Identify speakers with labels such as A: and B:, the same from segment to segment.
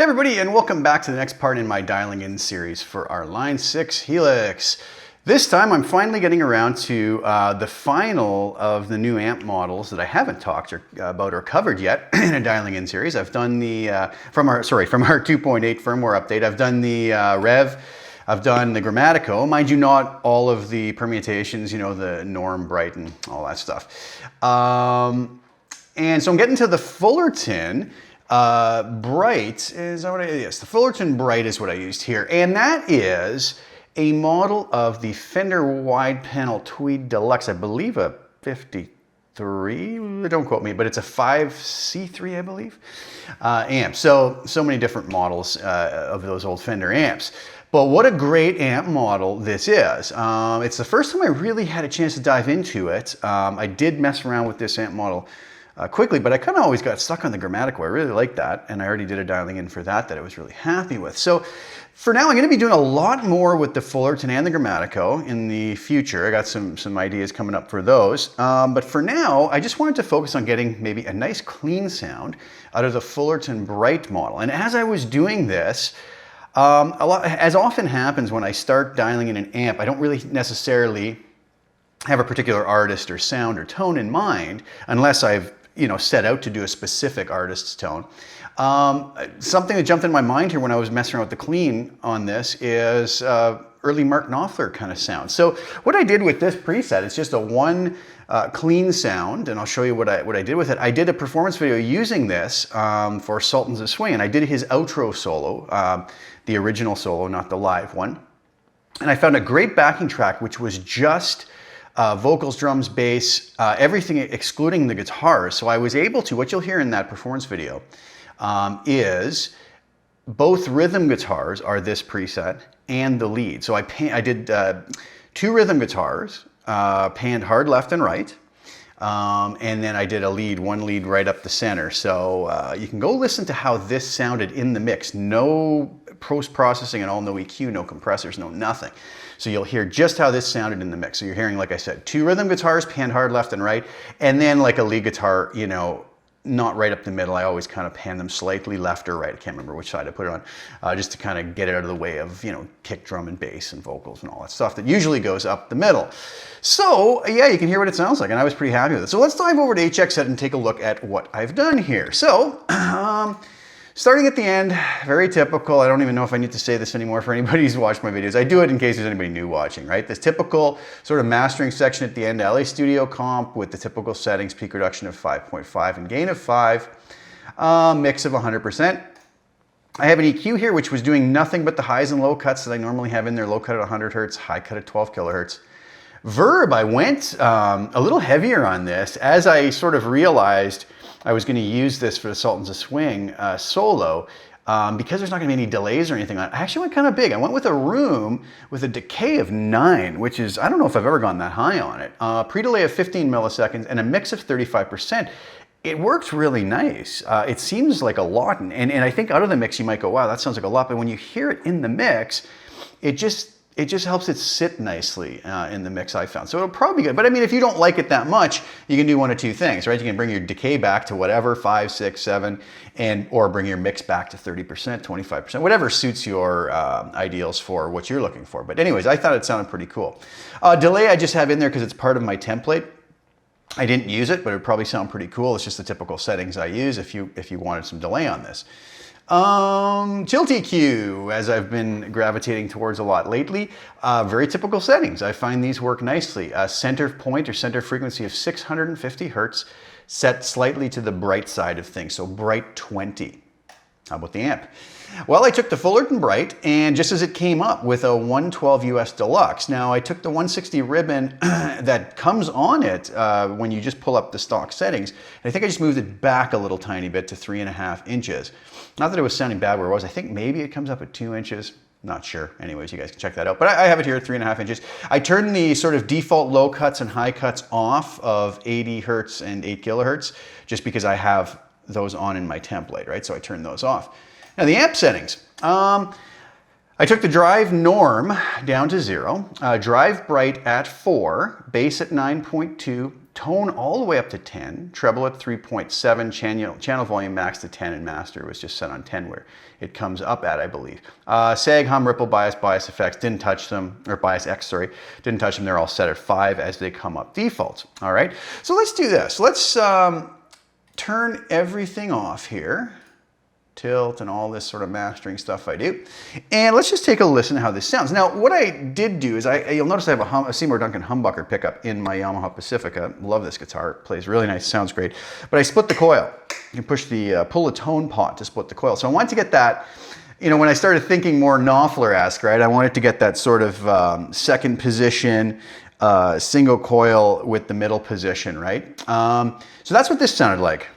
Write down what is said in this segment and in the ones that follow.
A: everybody, and welcome back to the next part in my dialing in series for our Line 6 Helix. This time I'm finally getting around to the final of the new amp models that I haven't talked about or covered yet in a dialing in series. I've done the, from our 2.8 firmware update, I've done the Rev, I've done the Grammatico, mind you not all of the permutations, you know, the Norm, Bright, and all that stuff. And so I'm getting to the Fullerton Bright, is that what yes, the Fullerton Bright is what I used here. And that is a model of the Fender Wide Panel Tweed Deluxe, I believe a 53, don't quote me, but it's a 5C3, I believe, amp. So many different models of those old Fender amps. But what a great amp model this is. It's the first time I really had a chance to dive into it. I did mess around with this amp model quickly, but I kind of always got stuck on the Grammatico. I really like that, and I already did a dialing in for that I was really happy with. So for now, I'm going to be doing a lot more with the Fullerton and the Grammatico in the future. I got some ideas coming up for those. But for now, I just wanted to focus on getting maybe a nice clean sound out of the Fullerton Bright model. And as I was doing this, as often happens when I start dialing in an amp, I don't really necessarily have a particular artist or sound or tone in mind unless I've set out to do a specific artist's tone. Something that jumped in my mind here when I was messing around with the clean on this is early Mark Knopfler kind of sound. So what I did with this preset, it's just a one clean sound, and I'll show you what I did with it. I did a performance video using this for Sultans of Swing, and I did his outro solo, the original solo, not the live one. And I found a great backing track, which was just vocals, drums, bass, everything excluding the guitars. So I was able to, what you'll hear in that performance video is both rhythm guitars are this preset and the lead. So I did two rhythm guitars, panned hard left and right, and then I did one lead right up the center. So you can go listen to how this sounded in the mix. No post-processing at all, no EQ, no compressors, no nothing. So you'll hear just how this sounded in the mix. So you're hearing, like I said, two rhythm guitars, panned hard left and right, and then like a lead guitar, not right up the middle. I always kind of pan them slightly left or right. I can't remember which side I put it on, just to kind of get it out of the way of, kick drum and bass and vocals and all that stuff that usually goes up the middle. So yeah, you can hear what it sounds like, and I was pretty happy with it. So let's dive over to HXEdit and take a look at what I've done here. So, starting at the end, very typical. I don't even know if I need to say this anymore for anybody who's watched my videos. I do it in case there's anybody new watching, right? This typical sort of mastering section at the end, LA Studio comp with the typical settings, peak reduction of 5.5 and gain of 5, mix of 100%. I have an EQ here, which was doing nothing but the highs and low cuts that I normally have in there. Low cut at 100 hertz, high cut at 12 kilohertz. Verb, I went a little heavier on this as I sort of realized I was going to use this for the Sultans of Swing solo because there's not going to be any delays or anything on it. I actually went kind of big. I went with a room with a decay of 9, which is, I don't know if I've ever gone that high on it. Pre-delay of 15 milliseconds and a mix of 35%. It works really nice. It seems like a lot. And I think out of the mix, you might go, wow, that sounds like a lot. But when you hear it in the mix, it just helps it sit nicely in the mix, I found. So it'll probably be good. But I mean, if you don't like it that much, you can do one of two things, right? You can bring your decay back to whatever, 5, 6, 7, or bring your mix back to 30%, 25%, whatever suits your ideals for what you're looking for. But anyways, I thought it sounded pretty cool. Delay I just have in there because it's part of my template. I didn't use it, but it would probably sound pretty cool. It's just the typical settings I use if you wanted some delay on this. Tilt EQ, as I've been gravitating towards a lot lately, very typical settings. I find these work nicely. Center point or center frequency of 650 hertz, set slightly to the bright side of things, so bright 20. How about the amp? Well, I took the Fullerton Bright, and just as it came up with a 112 US Deluxe. Now, I took the 160 ribbon that comes on it when you just pull up the stock settings, and I think I just moved it back a little tiny bit to 3.5 inches. Not that it was sounding bad where it was. I think maybe it comes up at 2 inches. Not sure. Anyways, you guys can check that out. But I have it here at 3.5 inches. I turned the sort of default low cuts and high cuts off of 80 hertz and 8 kilohertz just because I have those on in my template, right? So I turned those off. Now the amp settings. I took the drive norm down to 0, drive bright at 4, bass at 9.2, tone all the way up to 10, treble at 3.7, channel volume max to 10, and master was just set on 10 where it comes up at, I believe. Sag, hum, ripple, bias effects, didn't touch them, or bias X, sorry, didn't touch them. They're all set at 5 as they come up default. All right, so let's do this. Let's turn everything off here. Tilt and all this sort of mastering stuff I do. And let's just take a listen to how this sounds. Now, what I did do is, you'll notice I have a Seymour Duncan humbucker pickup in my Yamaha Pacifica. Love this guitar, it plays really nice, sounds great. But I split the coil. You can pull the tone pot to split the coil. So I wanted to get that, you know, when I started thinking more Knopfler-esque, right? I wanted to get that sort of second position, single coil with the middle position, right? So that's what this sounded like.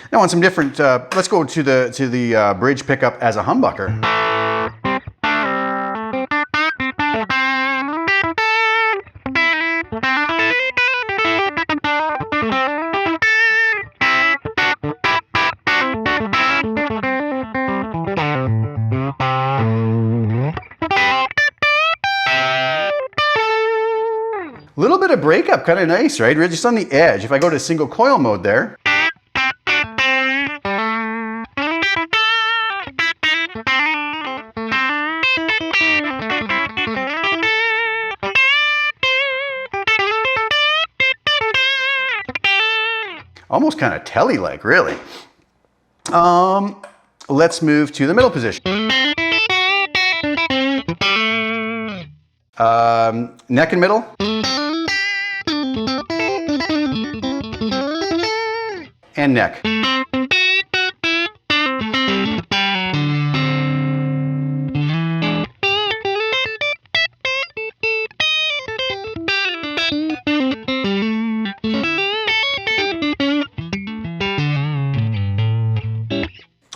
A: Now on some different, let's go to the bridge pickup as a humbucker. Little bit of breakup, kind of nice, right? We're just on the edge. If I go to single coil mode there, almost kind of telly-like, really. Let's move to the middle position. Neck and middle. And neck.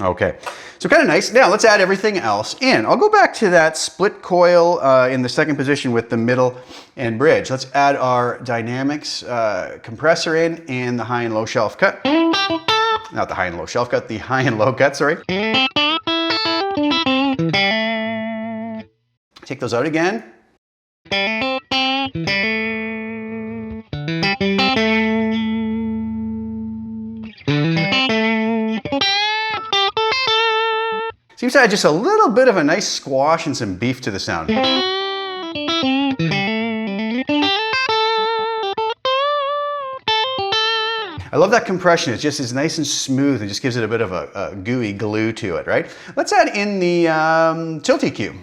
A: Okay, so kind of nice. Now let's add everything else in. I'll go back to that split coil in the second position with the middle and bridge. Let's add our Dynamics compressor in and the high and low shelf cut. Not the high and low shelf cut, the high and low cut, sorry. Take those out again. Seems to add just a little bit of a nice squash and some beef to the sound. I love that compression. It's just as nice and smooth and just gives it a bit of a gooey glue to it, right? Let's add in the tilt EQ.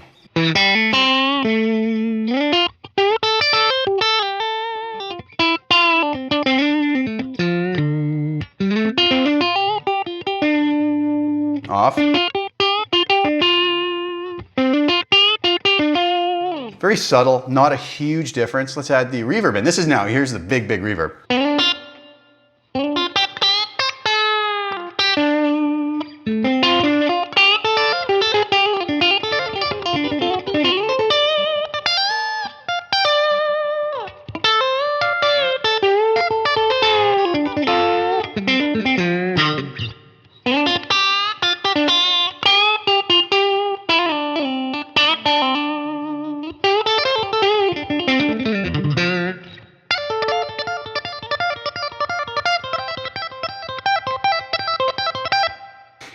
A: Off. Very subtle, not a huge difference. Let's add the reverb in. This is now, here's the big reverb.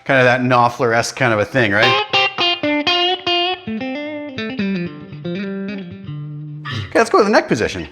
A: Kind of that Knopfler-esque kind of a thing, right? Okay, let's go to the neck position.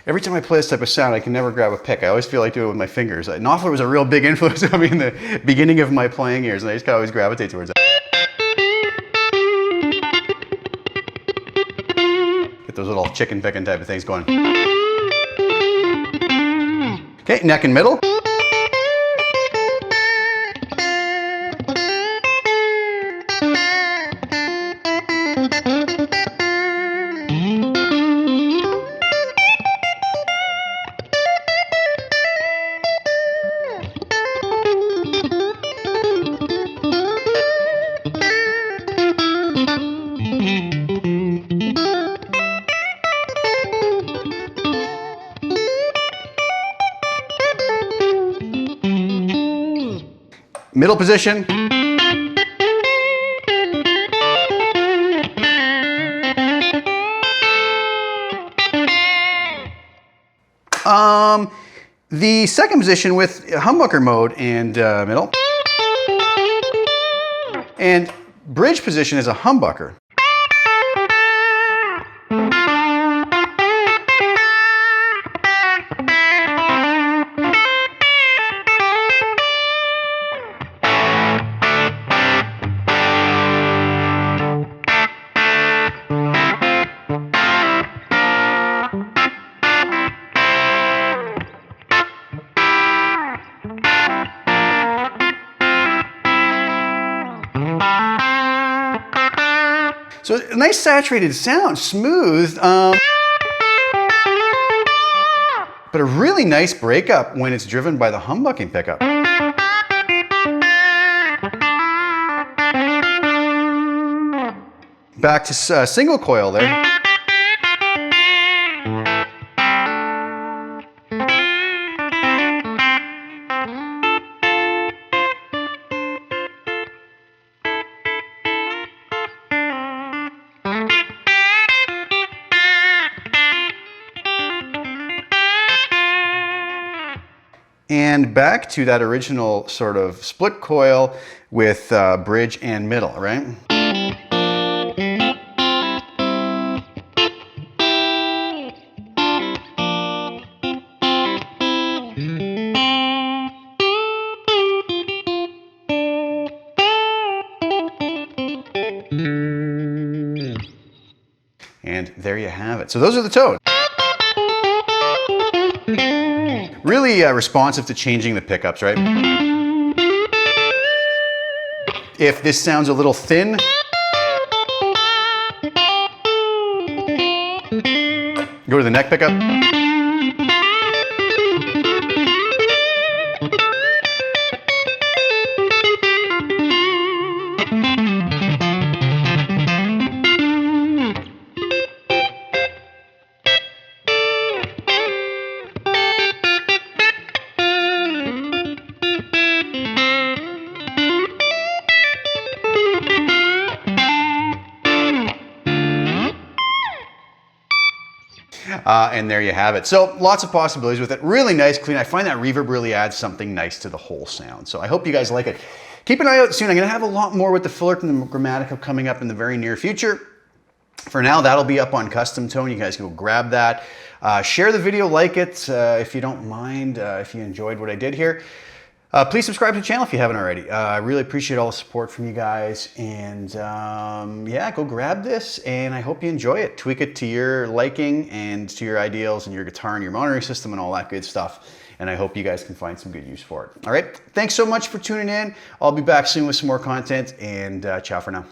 A: Every time I play this type of sound, I can never grab a pick. I always feel like doing it with my fingers. Knopfler was a real big influence on me in the beginning of my playing years, and I just kind of always gravitate towards that. Get those little chicken picking type of things going. Okay, neck and middle. Middle position. The second position with humbucker mode and middle. And bridge position is a humbucker. So a nice saturated sound, smooth, but a really nice breakup when it's driven by the humbucking pickup. Back to single coil there. And back to that original sort of split coil with bridge and middle, right? And there you have it. So those are the tones. Really responsive to changing the pickups, right? If this sounds a little thin, go to the neck pickup. And there you have it. So lots of possibilities with it. Really nice, clean. I find that reverb really adds something nice to the whole sound. So I hope you guys like it. Keep an eye out soon. I'm going to have a lot more with the Fullerton and the Gramatica coming up in the very near future. For now, that'll be up on Custom Tone. You guys can go grab that. Share the video, like it if you don't mind, if you enjoyed what I did here. Please subscribe to the channel if you haven't already. I really appreciate all the support from you guys. And yeah, go grab this and I hope you enjoy it. Tweak it to your liking and to your ideals and your guitar and your monitoring system and all that good stuff. And I hope you guys can find some good use for it. All right, thanks so much for tuning in. I'll be back soon with some more content and ciao for now.